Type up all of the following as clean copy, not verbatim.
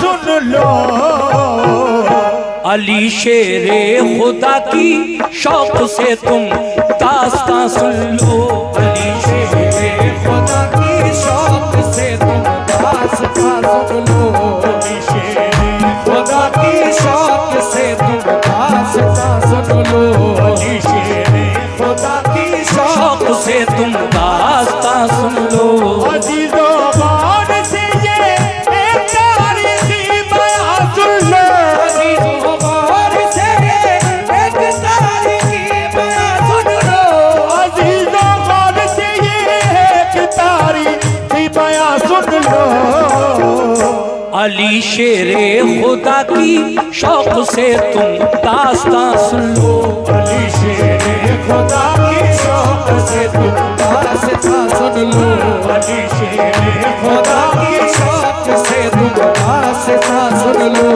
सुन लो। अली शेरे खुदा की शौक से तुम दास्तां सुन लो। अली शेरे खुदा की शौक से तुम दास्तां सुन लो। अली शेरे खुदा की शौक से तुम दास्तां सुन लो। अली शेरे खुदा की शौक से तुम दास्तां सुन लो। अजीजों गौर से ये एक तारीखी बयां सुन लो। अजीजों गौर से ये एक तारीखी बयां सुन लो। अजीजों गौर से ये एक तारीखी बयां सुन लो। अली शेरे खुदा की शौक से तुम दास्तां सुन लो। अली शेरे खुदा की शौक से तुम दास्तां सुन लो। अली शेरे खुदा की शौक से तुम दास्तां सुन लो।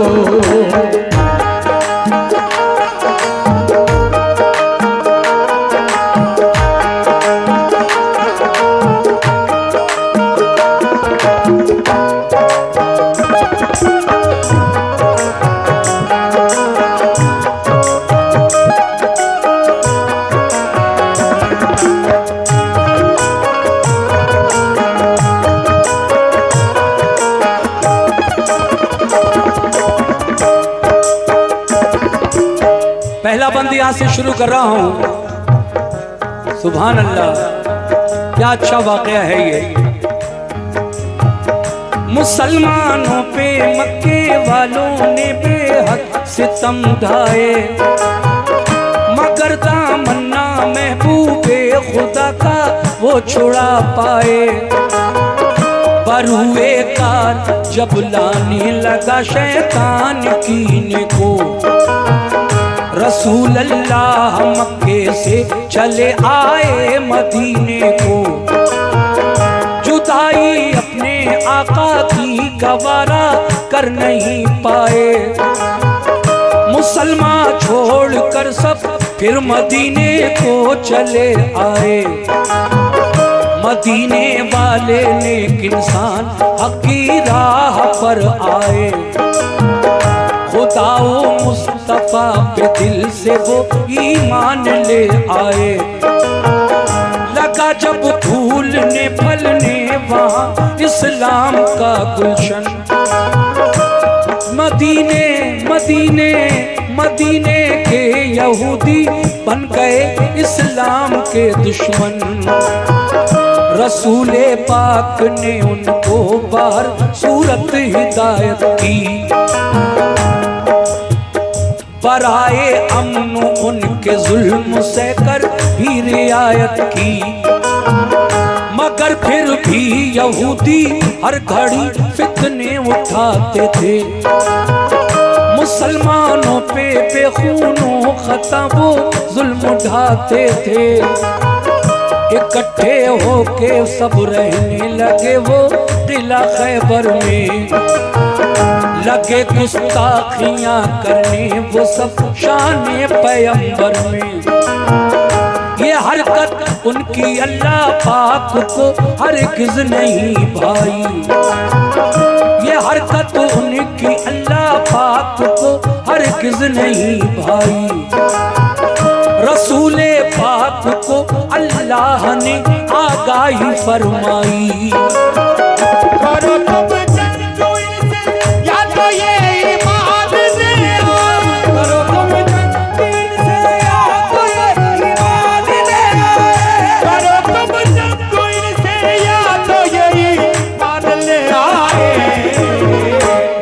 पहला बंद यहाँ से शुरू कर रहा हूँ। सुभान अल्लाह, क्या अच्छा वाकया है ये। मुसलमानों पे मक्के वालों ने बेहद सितम ढाए, मगर दामन्ना महबूबे खुदा का वो छुड़ा पाए। बरुए कार जब लाने लगा शैतान कीने को, रसूल अल्लाह मक्के से चले आए मदीने को। जुदाई अपने आका की गवारा कर नहीं पाए, मुसलमान छोड़कर सब फिर मदीने को चले आए। मदीने वाले नेक इंसान हक की राह पर आए, खुदाओ मुस्तफा पे दिल से वो ईमान ले आए। लगा जब फूलने फलने वहाँ इस्लाम का गुलशन, मदीने मदीने मदीने के यहूदी बन गए इस्लाम के दुश्मन। रसूले पाक ने उनको बाहर सूरत हिदायत की, बराए अमन उनके जुल्म से कर भी रियायत की। मगर फिर भी यहूदी हर घड़ी फितने उठाते थे, मुसलमानों पे बेखूनों खता वो जुल्म उठाते थे। इकट्ठे होके सब रहने लगे वो किला खैबर में, लगे गुस्ताखियां करने वो सब शाने पैगंबर में। ये हरकत उनकी अल्लाह पाक को हरगिज़ नहीं भाई, ये हरकत उनकी अल्लाह पाक को हरगिज़ नहीं भाई। रसूले पाक को अल्लाह ने आगाही फरमाई, करो तुम जंग इनसे या तो ये ईमान ले आए। करो तुम जंग इनसे या तो ये ईमान ले आए। करो तुम जंग इनसे या तो ये ईमान ले आए।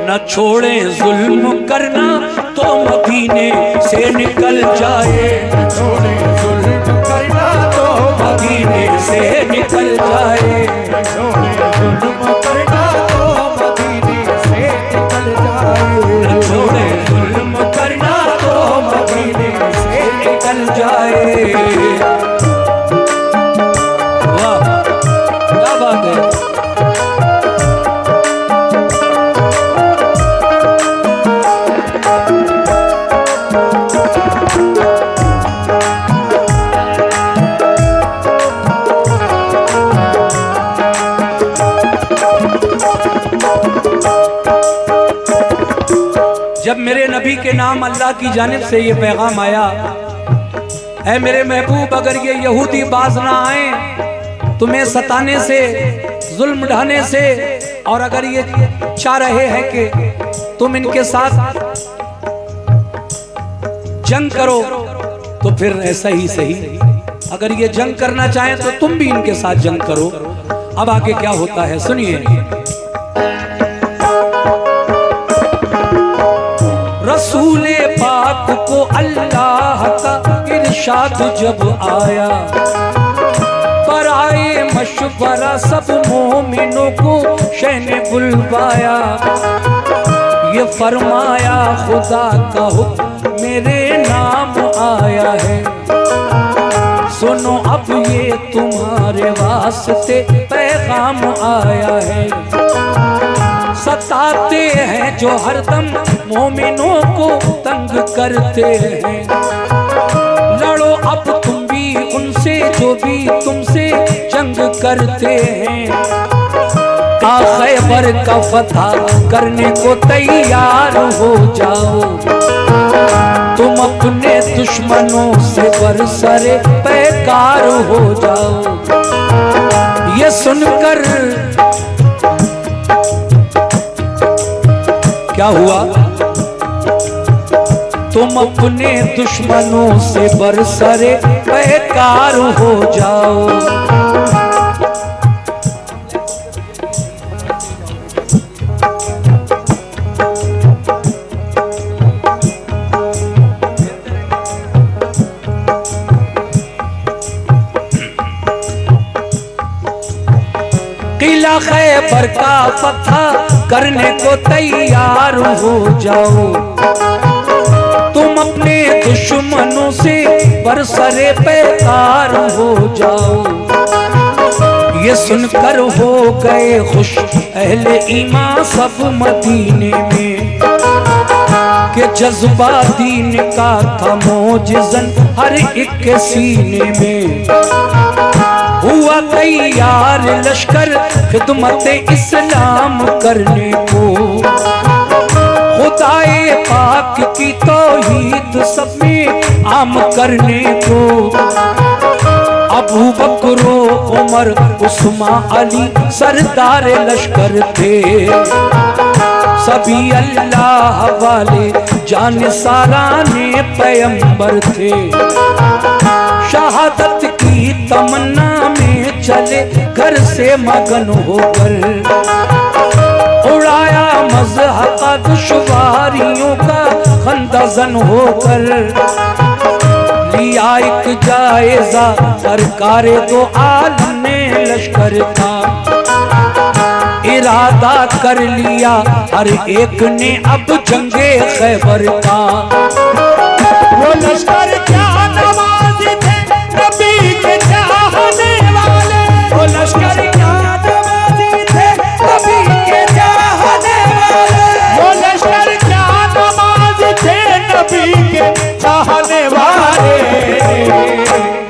न छोड़े जुल्म करना तो मदीने से निकल जाए, छोड़े जुल्म करना तो मदीने से निकल जाए। छोड़े जुल्म करना तो मदीने से निकल जाए। छोड़े जुल्म करना तो मदीने से निकल जाए। वाह, क्या बात है। नबी के नाम अल्लाह की जानिब से ये पैगाम आया, ऐ मेरे महबूब, अगर ये यहूदी बाज ना आए तुम्हें सताने से, जुल्म ढाने से, और अगर ये चाह रहे हैं कि तुम इनके साथ जंग करो तो फिर ऐसा ही सही, अगर ये जंग करना चाहें तो तुम भी इनके साथ जंग करो। अब आगे क्या होता है सुनिए। रसूले पाक को अल्लाह का इरशाद जब आया, पर आए मशवरा सब मोमिनों को शह ने बुलवाया। ये फरमाया खुदा का हुक्म मेरे नाम आया है, सुनो अब ये तुम्हारे वास्ते पैगाम आया है। सताते हैं जो हरदम मोमिनों को तंग करते हैं, लड़ो अब तुम भी उनसे जो भी तुमसे जंग करते हैं। खैबर का फतह करने को तैयार हो जाओ, तुम अपने दुश्मनों से बरसरे पैकार हो जाओ। ये सुनकर क्या हुआ, तुम अपने दुश्मनों से बरसरे पैकार हो जाओ। किला खैबर का फतह करने को तैयार हो जाओ, तुम अपने दुश्मनों से बरसरे पैकार हो जाओ। ये सुनकर हो गए खुश अहले ईमान सब मदीने में, कि जज्बा दीन का था मोजिज़न हर एक के सीने में। हुआ तैयार लश्कर खिदमत इस्लाम करने को, खुदाए पाक की तौहीद सब में आम करने को। अबू बकर उमर उस्मान अली सरदार लश्कर थे, सभी अल्लाह वाले जान साराने पैगंबर थे। शहादत की तमन्ना में चले घर से मगन होकर, उड़ाया मज़हक़ दुश्वारियों का खंदज़न होकर। लिया एक जायजा सरकार दो आलम ने लश्कर का, इरादा कर लिया हर एक ने अब जंगे खैबर का। वो लश्कर क्या नवाज़ थे नबी के चाहने वाले, वो लश्कर क्या नवाज़ थे नबी के चाहने वाले, वो लश्कर क्या नवाज़ थे नबी के चाहने वाले।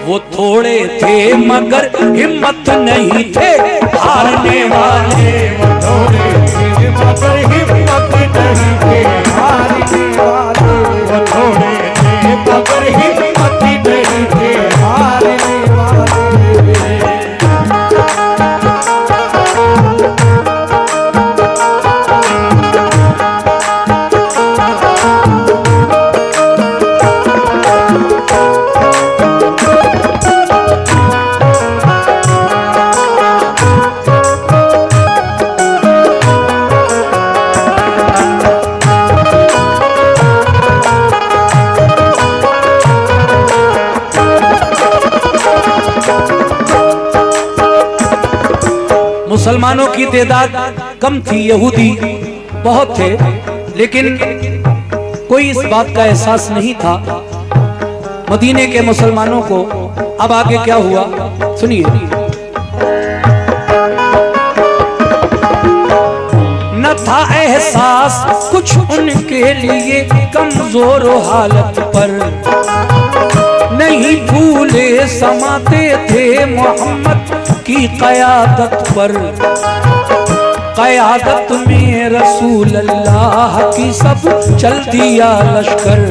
वो थोड़े थे मगर हिम्मत नहीं थे हारने वाले, वो थोड़े थे मगर हिम्मत नहीं थे हारने वाले, वो थोड़े थे मगर हिम्मत नहीं थे हारने वाले। मुसलमानों की तादाद कम थी, यहूदी बहुत थे, लेकिन कोई इस बात का एहसास नहीं था मदीने के मुसलमानों को। अब आगे क्या हुआ सुनिए। न था एहसास कुछ उनके लिए कमजोर हालत पर, नहीं भूले समाते थे मोहम्मद की क़यादत पर। क़यादत में रसूल अल्लाह की सब चल दिया लश्कर।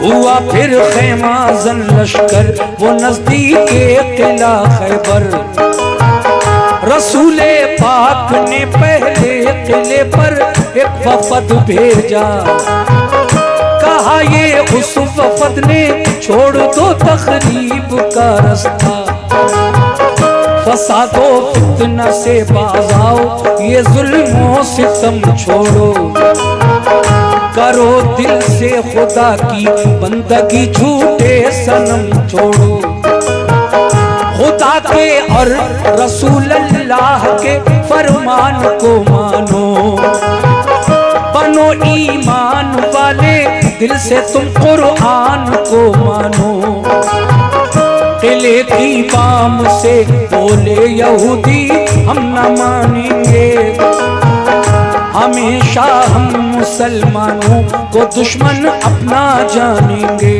हुआ फिर खैमा जन लश्कर वो नजदीक किला खैबर। रसूले पाक ने पहले किले पर एक वफद भेजा। कहा ये उस वफद ने छोड़ दो तकरीब का रास्ता। फसादो फितना से बाज आओ ये जुल्मों सितम छोड़ो। करो दिल से खुदा की बंदगी झूठे सनम छोड़ो। खुदा के और रसूल अल्लाह के फरमान को मानो। बनो ईमान वाले दिल से तुम कुरान को मानो। किले की बाम से बोले यहूदी हम न मानेंगे। हमेशा हम मुसलमानों को दुश्मन अपना जानेंगे।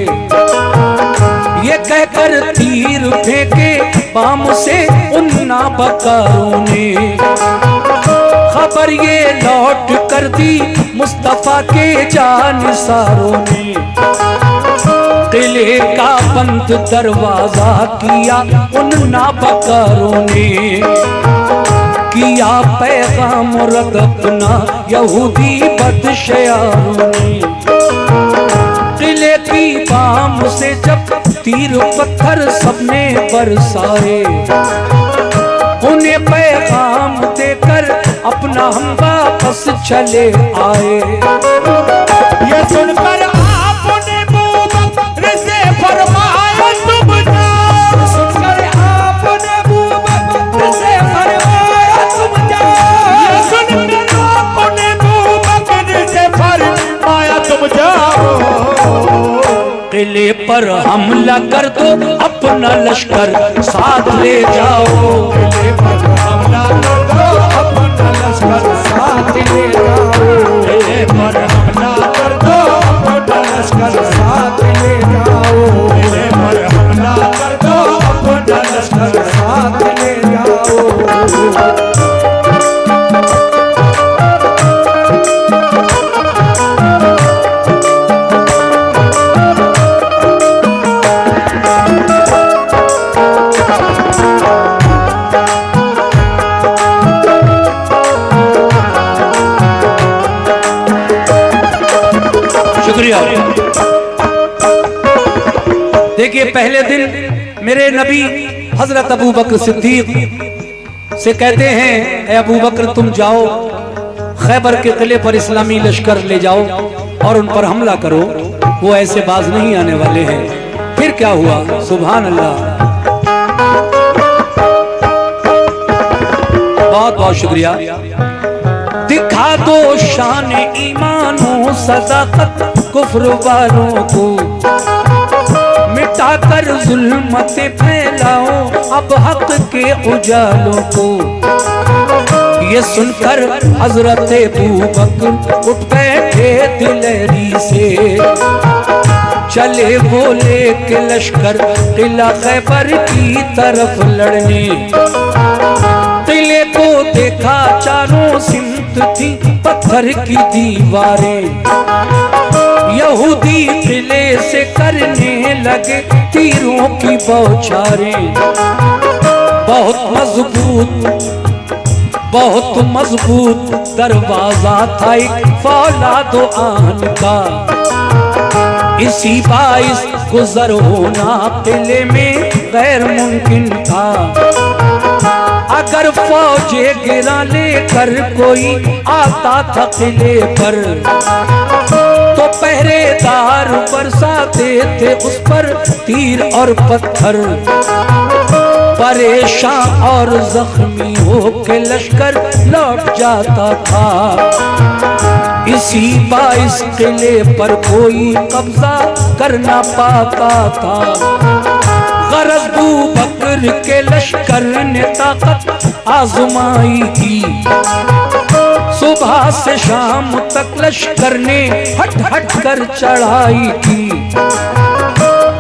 ये कहकर तीर फेंके बाम से उन नाबकारों ने। खबर ये लौट कर दी मुस्तफा के जानिसारों ने। किले का बंद दरवाजा किया उन नाबकारों ने। किया पैगाम रद्द अपना यहूदी बदशयारों ने। किले की बाम से जब तीर पत्थर सबने बरसाए। उन्हें पैगाम देकर अपना हम वापस चले आए। ये सुनकर आपने अबू बकर से फरमाया तुम जाओ। सुनकर आपने अबू बकर से फरमाया तुम जाओ। ये सुनकर आपने अबू बकर से फरमाया तुम जाओ। किले पर हमला कर दो अपना लश्कर साथ ले जाओ। किले पर हमला कर दो अपना लश्कर साथ ले जाओ। किले पर हमला कर दो अपना लश्कर साथ ले जाओ। किले पर हमला कर दो अपना लश्कर साथ ले जाओ। शुक्रिया। देखिए पहले दिन मेरे नबी हजरत अबू बकर सिद्दीक से कहते हैं ए अबू बकर तुम जाओ खैबर के किले पर इस्लामी लश्कर ले जाओ और उन पर हमला करो। वो ऐसे बाज नहीं आने वाले हैं। फिर क्या हुआ? सुभान अल्लाह। बहुत बहुत शुक्रिया। दिखा दो शान ईमानो सदाकत कुफ्र वालों को। मिटाकर जुल्मतें फैलाओ अब हक के उजालों को। ये सुनकर हजरत अबू बकर उठ बैठे दिलेरी से। चले बोले के लश्कर किला खैबर की तरफ लड़ने। किले को देखा चारों सिमत थी पत्थर की दीवारें। यहूदी किले से करने लगे तीरों की बौछारें। बहुत मजबूत दरवाजा था एक फौलादो आन का। इसी बाइस गुजर होना किले में गैर मुमकिन था। अगर फौजे गिरा लेकर कोई आता था किले पर तो पहरेदार बरसाते थे उस पर तीर और पत्थर। परेशान और जख्मी होके लश्कर लौट जाता था। इसी बाइस किले पर कोई कब्जा कर ना पाता था। गरज अबू बकर के लश्कर ने ताकत आजमाई थी। सुबह से शाम तक लश्कर ने हट हट कर चढ़ाई की।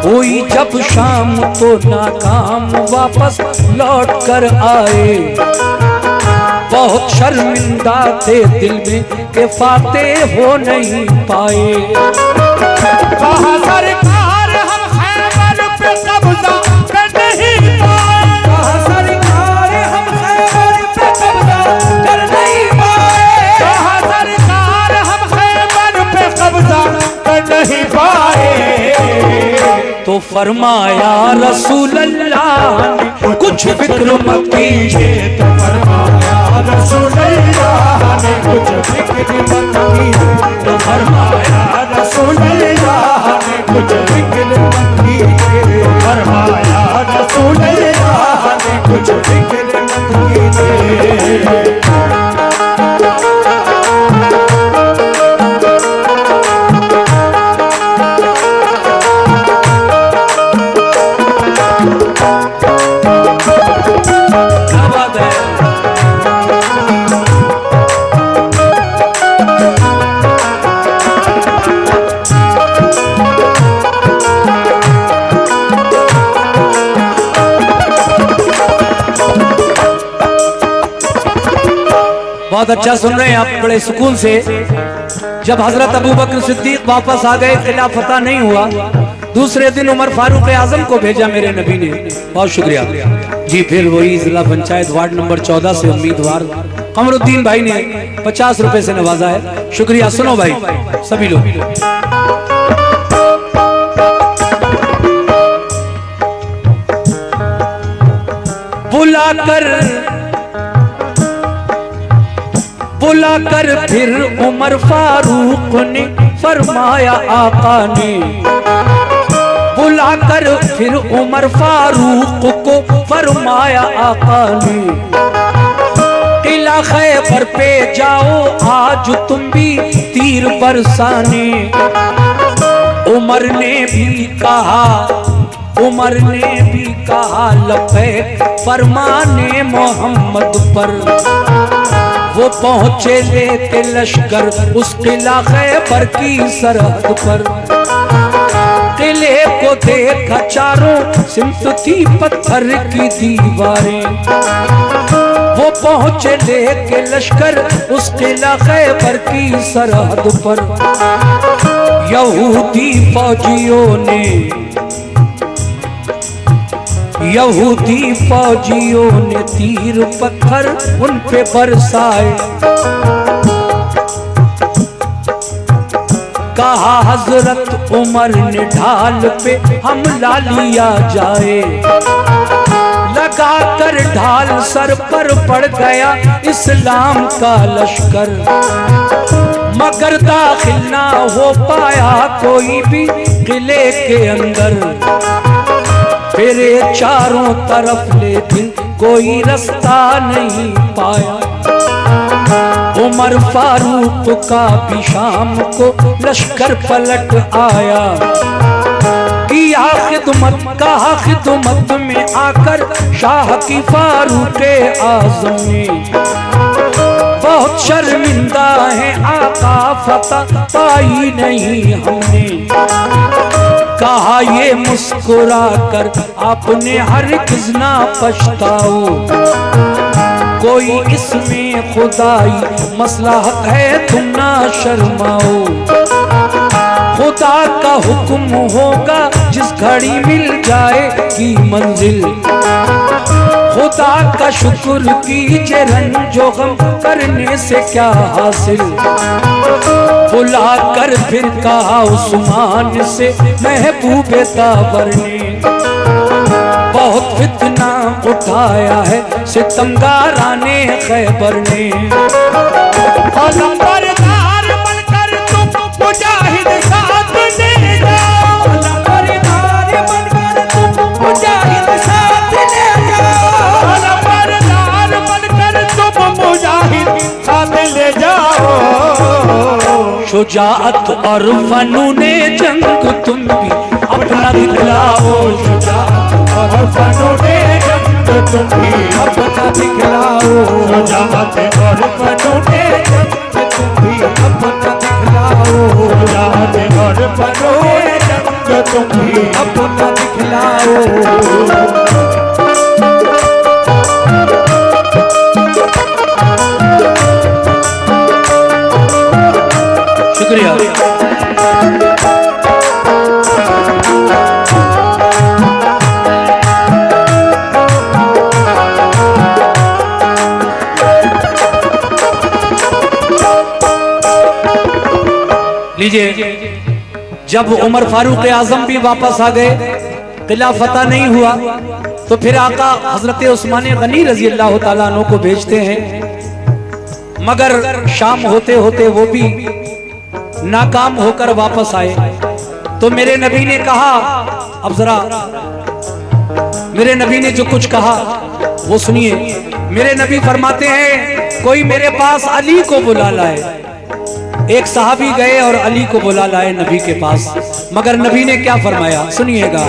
हुई जब शाम तो नाकाम वापस लौट कर आए। बहुत शर्मिंदा थे दिल में के फाते हो नहीं पाए। कहा सरकार हम खैबर पे कब्जा कर नहीं पाए। कहा सरकार हम खैबर पे कब्जा कर नहीं पाए। कहा सरकार हम खैबर पे कब्जा कर नहीं पाए। तो फरमाया रसूल अल्लाह ने कुछ फिक्र मत कीजिए। तो फरमाया रसूल अल्लाह ने कुछ फिक्र मत कीजिए। तो फरमाया रसूल अल्लाह ने कुछ फिक्र मत कीजिए। फरमाया रसूल अल्लाह ने कुछ फिक्र मत कीजिए। क्या बात है। बहुत अच्छा सुन रहे हैं आप बड़े सुकून से। जब हजरत अबू बकर सिद्दीक वापस आ गए, किला फतह नहीं हुआ, दूसरे दिन उमर फारूक आजम को भेजा मेरे नबी ने। बहुत शुक्रिया जी। फिर वही जिला पंचायत वार्ड नंबर 14 से उम्मीदवार कमरुद्दीन भाई ने 50 रुपए से नवाजा है। शुक्रिया। सुनो भाई सभी लोग, बुलाकर फिर उमर फारूक ने फरमाया आका ने, बुलाकर फिर उमर फारूक को फरमाया आका ने, किला खैबर पे जाओ आज तुम भी तीर बरसाने। उमर ने भी कहा, उमर ने भी कहा लबैक फरमाने मोहम्मद पर। वो पहुंचे लेके लश्कर उस किला खैबर की सरहद पर। किले को देखा चारों सिमत थी पत्थर की दीवारें। वो पहुंचे लेके लश्कर उस किला खैबर की सरहद पर। यहूदी फौजियों ने, यहूदी फौजियों ने तीर पत्थर उन पे बरसाए। कहा हजरत उमर ने ढाल पे हमला लिया जाए। लगा कर ढाल सर पर पड़ गया इस्लाम का लश्कर। मगर दाखिल ना हो पाया कोई भी किले के अंदर। फिरे चारों तरफ लेकिन कोई रास्ता नहीं पाया। उमर फारूक का भी शाम को लश्कर पलट आया। किया खिदमत, कहा खिदमत में आकर शाह की फारूक आजम ने। बहुत शर्मिंदा है आका फतह पाई नहीं हमने। कहा ये मुस्कुरा कर आपने हरगिज़ ना पछताओ। कोई इसमें खुदाई मसलहत है तुम ना शर्माओ। खुदा का हुक्म होगा जिस घड़ी मिल जाएगी मंजिल। खुदा का शुक्र कीजिए रंजो गम करने से क्या हासिल। बुला कर फिर कहा उस्मान से महबूबे ताबर ने। बहुत फितना उठाया है सितमगाराने खैबर ने। नंबरदार बनकर तुम मुजाहिद साथ ले जाओ। नंबरदार बनकर तुम मुजाहिद साथ ले जाओ। नंबरदार बनकर तुम मुजाहिद साथ ले जाओ। शुजाअत और फनूने जंग तुम भी अपना दिखलाओ। शुजाअत और फनूने जंग तुम भी अपना दिखलाओ। शुजाअत और फनूने जंग तुम भी अपना दिखलाओ। शुजाअत और फनूने जंग तुम भी अपना दिखलाओ। लीजिए, जब उमर फारूक आजम भी वापस आ गए, किला फतह नहीं हुआ, तो फिर आका हजरत उस्मान गनी रजी अल्लाह ताला अन्हु को भेजते हैं, मगर शाम होते होते वो भी नाकाम होकर वापस आए। तो मेरे नबी ने कहा, अब जरा मेरे नबी ने जो कुछ कहा वो सुनिए। मेरे नबी फरमाते हैं, कोई मेरे पास अली को बुला लाए। एक सहाबी गए और अली को बुला लाए नबी के पास, मगर नबी ने क्या फरमाया सुनिएगा।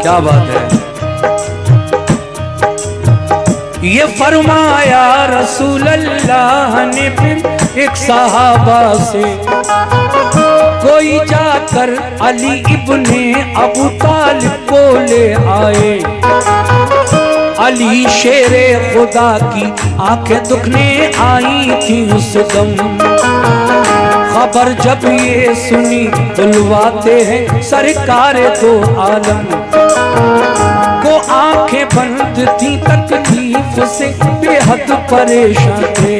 क्या बात है। ये फरमाया रसूल अल्लाह ने फिर एक सहाबा से, कोई जाकर अली इब्ने अबू तालिब को ले आए। अली शेरे खुदा की आंखें दुखने आई थी उस दम, खबर जब ये सुनी बुलवाते हैं सरकार दो आलम को। आंखें बंद थी तकलीफ से बेहद परेशान थे,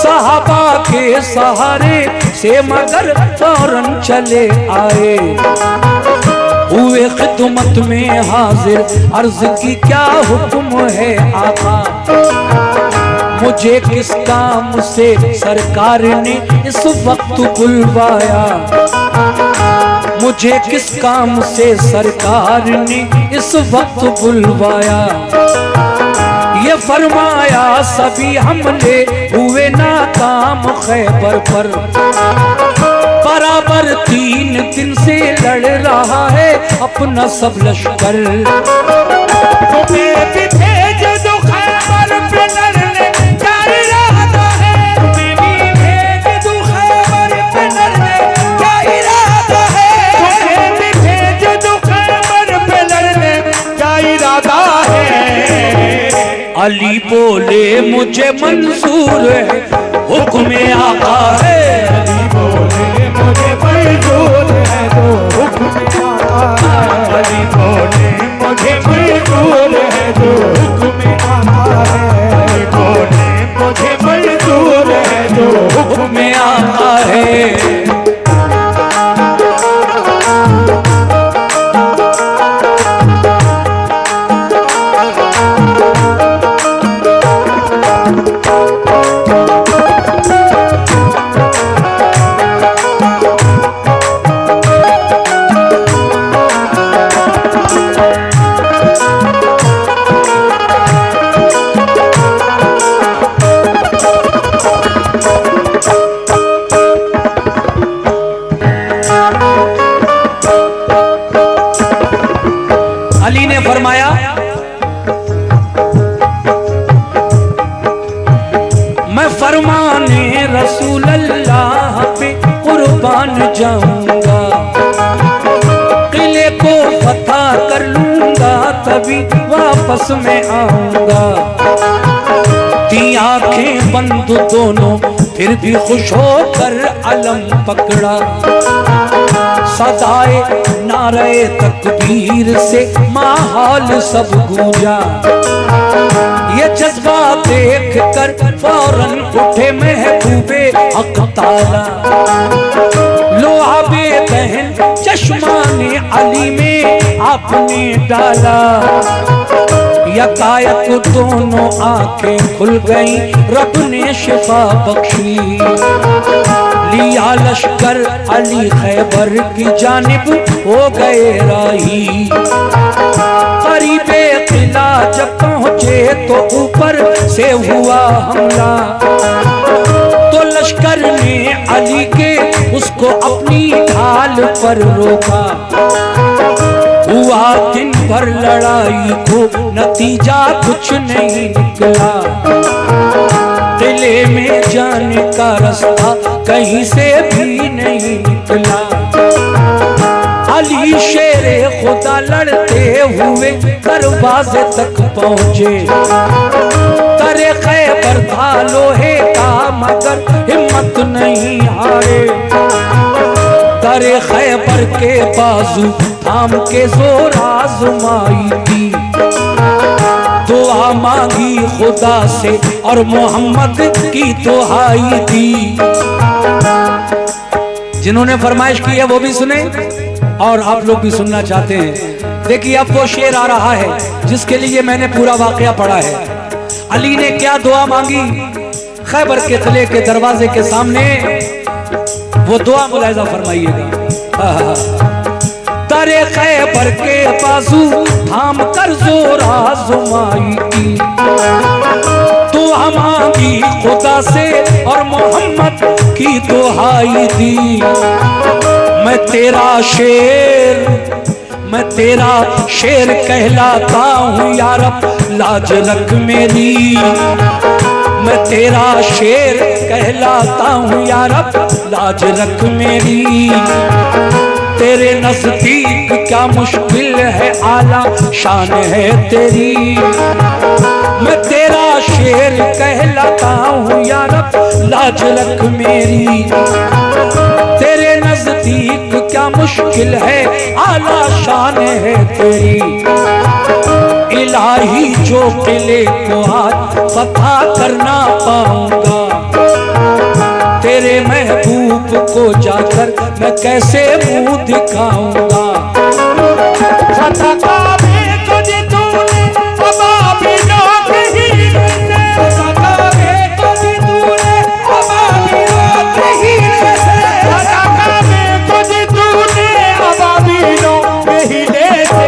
सहाबा के सहारे से मगर फौरन चले आए। हुए खिदमत में हाजिर, अर्ज की क्या हुक्म है आका, मुझे किस काम से सरकार ने इस वक्त बुलवाया। मुझे किस काम से सरकार ने इस वक्त बुलवाया। ये फरमाया सभी हमले हुए नाकाम खैबर पर, बराबर 3 दिन से लड़ रहा है अपना सब लश्कर। तुम्हें भी भेज दो खैबर पे लड़ने, क्या इरादा है। तुम्हें भी भेज दो खैबर पे लड़ने, क्या इरादा है। तुम्हें भी भेज दो खैबर पे लड़ने, क्या इरादा है। अली बोले मुझे मंजूर है, हुक्म आका है। अली बोले मुझे मंजूर है, तो हुक्म आका है। अली बोले मुझे मंजूर है, तो हुक्म आका है। अली बोले मुझे मंजूर है, तो हुक्म आका है। अली ने फरमाया, मैं फरमाने रसूल अल्लाह पे कुर्बान जाऊंगा, किले को फतह कर लूंगा, तभी वापस में आऊंगा। थी आंखें बंद दोनों, फिर भी खुश होकर अलम पकड़ा। सदाए नारे तकबीर से माहौल सब गूंजा। ये जज्बा देख कर फौरन उठे महबूबे हक ताला। लो आबे बहन चश्मा ने अली में आपने डाला। यकायक दोनों आंखें खुल गई, रब ने शिफा बख्शी। लिया लश्कर अली खैबर की जानिब हो गए राही। करीबे किला जब पहुंचे तो ऊपर से हुआ हमला। तो लश्कर ने अली के उसको अपनी ढाल पर रोका। हुआ दिन भर लड़ाई को नतीजा कुछ नहीं निकला। किले में जाने का रास्ता कहीं से भी नहीं निकला। अली शेरे खुदा लड़ते हुए दरवाजे तक पहुंचे। करे खैबर था लोहे का मगर हिम्मत नहीं हारे। करे खैबर के बाजू थाम के जोर आजमाई थी। दुआ मांगी खुदा से और मोहम्मद की दुहाई दी। जिन्होंने फरमाइश की है वो भी सुने और आप लोग भी सुनना चाहते हैं। देखिए अब वो शेर आ रहा है जिसके लिए मैंने पूरा वाकया पढ़ा है। अली ने क्या दुआ मांगी? खैबर के किले के दरवाजे के सामने वो दुआ मुलाहिजा फरमाइएगा। दरे खैबर के बाजू थाम कर जोर आज़माई की, दुआ मांगी खुदा से और मोहम्मद की दुहाई दी। मैं तेरा शेर कहलाता हूँ या रब, लाज रख मेरी। मैं तेरा शेर कहलाता हूँ या रब, लाज रख मेरी। तेरे नजदीक क्या मुश्किल है, आला शान है तेरी। मैं तेरा शेर कहलाता हूँ या रब, लाज रख मेरी। तेरे नजदीक क्या मुश्किल है, आला शान है तेरी। इलाही जो किले को आज फतह करना पाऊंगा, तेरे महबूब को जाकर मैं कैसे मुंह दिखाऊंगा। फतह काबे को दी तूने अबाबिलों के हीरे से, फतह काबे को दी तूने अबाबिलों के हीरे से, फतह काबे को दी तूने अबाबिलों के हीरे से।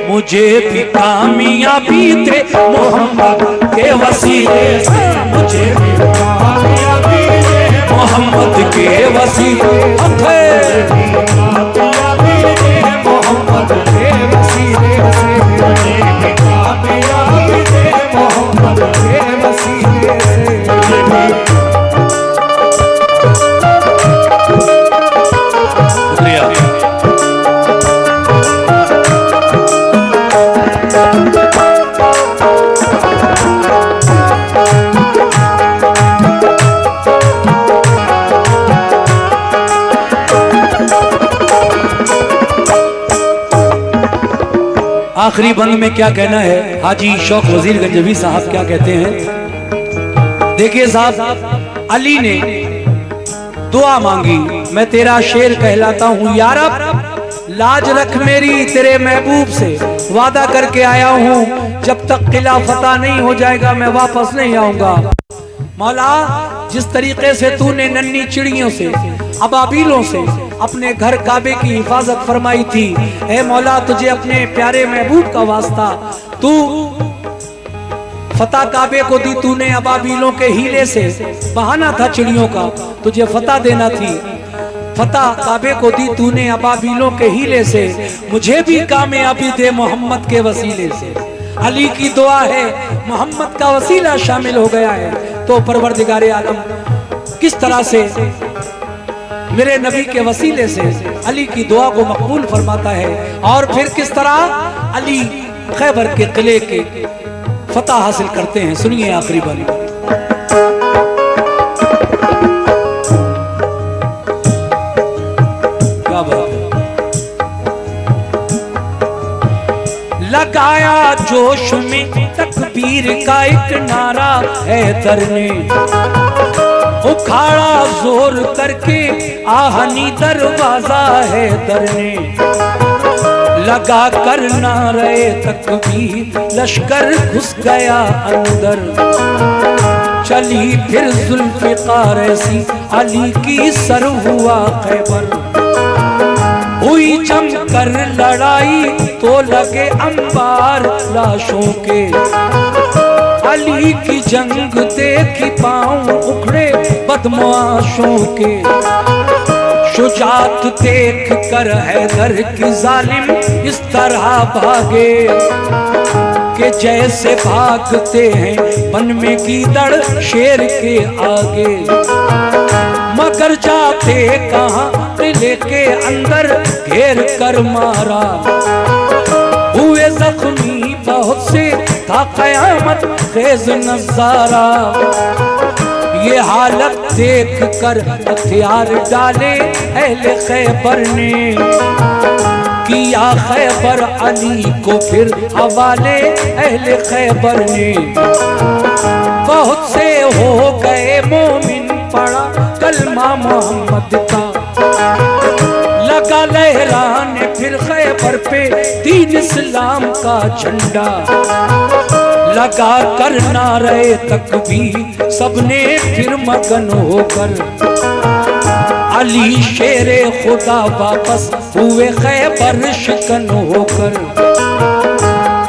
मुझे भी कामयाबी दे मोहम्मद के वसीले से, मुझे भी कामयाबी दे मोहम्मद के वसीले से, कामयाबी दे मोहम्मद के वसीले से, मुझे भी कामयाबी दे मोहम्मद के वसीले से। आखिरी बंद में क्या कहना है, हाजी शौक वजीर गंजवी साहब क्या कहते हैं। देखिए साहब, अली ने दुआ मांगी, मैं तेरा शेर कहलाता हूँ या रब, लाज रख मेरी। तेरे महबूब से वादा करके आया हूँ, जब तक किला फतह नहीं हो जाएगा मैं वापस नहीं आऊंगा। मौला, जिस तरीके से तूने नन्ही चिड़ियों से, अबाबीलों से अपने घर काबे की हिफाजत फरमाई थी, ऐ मौला तुझे अपने प्यारे महबूब का वास्ता, तू फतह काबे को दी तूने अबाबीलों के हीले से। बहाना था चिड़ियों का, तुझे फतह देना थी। फतह काबे को दी तूने अबाबीलों के हीले से, मुझे भी कामयाबी दे मोहम्मद के वसीले से। अली की दुआ है, मोहम्मद का वसीला शामिल हो गया है, तो परवरदिगारे आलम किस तरह से मेरे नबी के वसीले से अली की दुआ को मकबूल फरमाता है, और फिर किस तरह अली खैबर के किले के फतह हासिल करते हैं। सुनिए आखिरी बारी। क्या बात है। लगाया जोश में तकबीर का एक नारा हैदर ने, उखाड़ा जोर करके आहनी दरवाजा हैदर ने। लगा कर नारे तकबीर लश्कर घुस गया अंदर, चली फिर जुल्फ़िकार ऐसी अली की सर हुआ खैबर। हुई जमकर लड़ाई तो लगे अंबार लाशों के, अली की जंग देखी पांव उखड़े बदमाशों के। शुजात देख कर हैदर की जालिम इस तरह भागे, कि जैसे भागते हैं वन में गीदड़ शेर के आगे। मगर जाते कहाँ किले के अंदर घेर कर मारा, हुए जख्मी बहुत से था कयामत खेज नजारा। ये हालत देख कर हथियार डाले अहले खैबर ने, किया खैबर अली को फिर हवाले अहले खैबर ने। बहुत से हो गए मोमिन पड़ा कलमा मोहम्मद का। लगा लहराने फिर खैबर पे दीन इस्लाम का झंडा। लगा करना रहे तकबीर सबने फिर मगन होकर। अली शेरे खुदा वापस हुए खैबर शिकन होकर।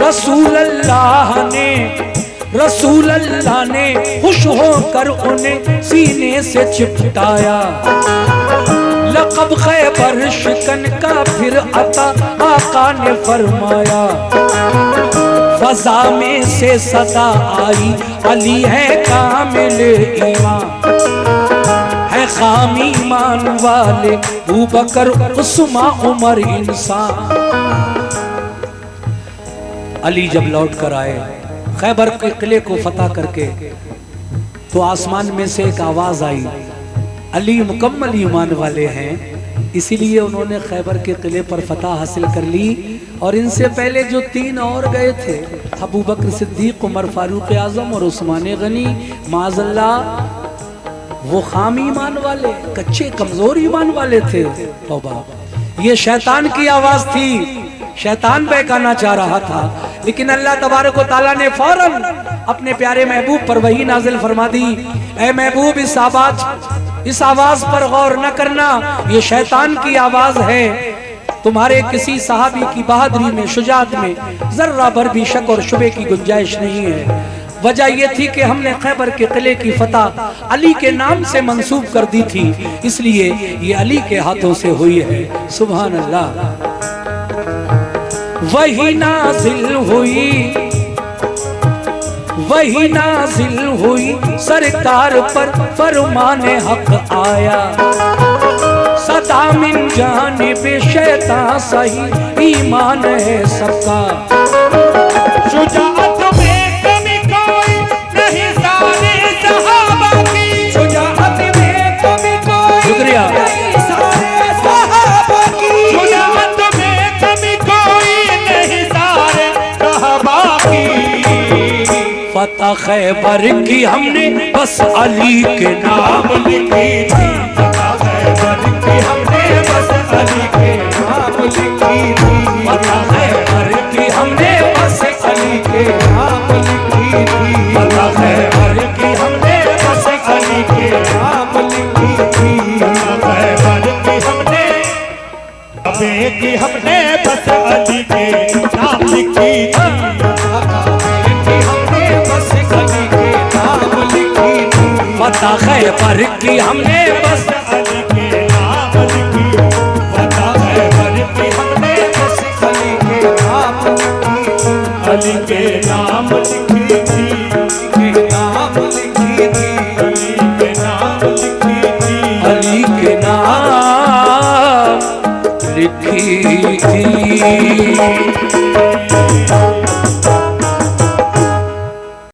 रसूल अल्लाह ने खुश होकर उन्हें सीने से चिपटाया। लक़ब खैबर शिकन का फिर अता आका ने फरमाया। फजा में से सदा आई अली है कामिल ईमान। है खाम ईमान वाले अबू बकर उस्मा उमर इंसान। अली जब लौट कर आए खैबर के किले को फतह करके तो आसमान में से एक आवाज आई। अली मुकम्मल ईमान वाले हैं इसीलिए उन्होंने खैबर के किले पर फतह हासिल कर ली। और इनसे पहले जो 3 और गए थे अबू बकर सिद्दीक, उमर फारूक आजम और उस्मान गनी, माज़अल्लाह वो खाम ईमान वाले, कच्चे कमजोर ईमान वाले थे। तौबा, ये शैतान की आवाज थी, शैतान बहकाना चाह रहा था। लेकिन अल्लाह तबारक व तआला ने फौरन अपने प्यारे महबूब पर वही नाजिल फरमा दी। ऐ महबूब इस आवाज पर गौर न करना, ये शैतान की आवाज है। तुम्हारे किसी सहाबी की बहादुरी में, शुजाअत में जर्रा भर भी शक और शुबे की गुंजाइश नहीं है। वजह यह थी कि हमने खैबर के किले की फतह अली के नाम से मंसूब कर दी थी, इसलिए ये अली के हाथों से हुई है। सुभान अल्लाह। वही नाजिल हुई सरकार पर फरमाने हक आया। सदा मिन जानिब शैतान सही ईमान है सबका। शुजाअत में कमी कोई नहीं सारे सहाबा की। शुजाअत में कमी कोई शुक्रिया। नहीं सारे सहाबा की। शुजाअत में कमी कोई नहीं सारे सहाबा की। फतह खैबर की हमने बस अली के नाम लिखी थी। फतह खैबर की हमने बस अली के नाम लिखी थी। फतह खैबर की हमने बस अली के नाम लिखी थी। फतह खैबर की हमने बस अली के नाम लिखी थी। फतह खैबर की हमने अबे की हमने बस अली के नाम लिखी थी। फतह खैबर की हमने बस अली के नाम लिखी। फतह खैबर की हमने बस अली के नाम लिखी। अली के नाम लिखी थी। के नाम लिखी थी। अली के नाम लिखी थी। अली के नाम लिखी थी।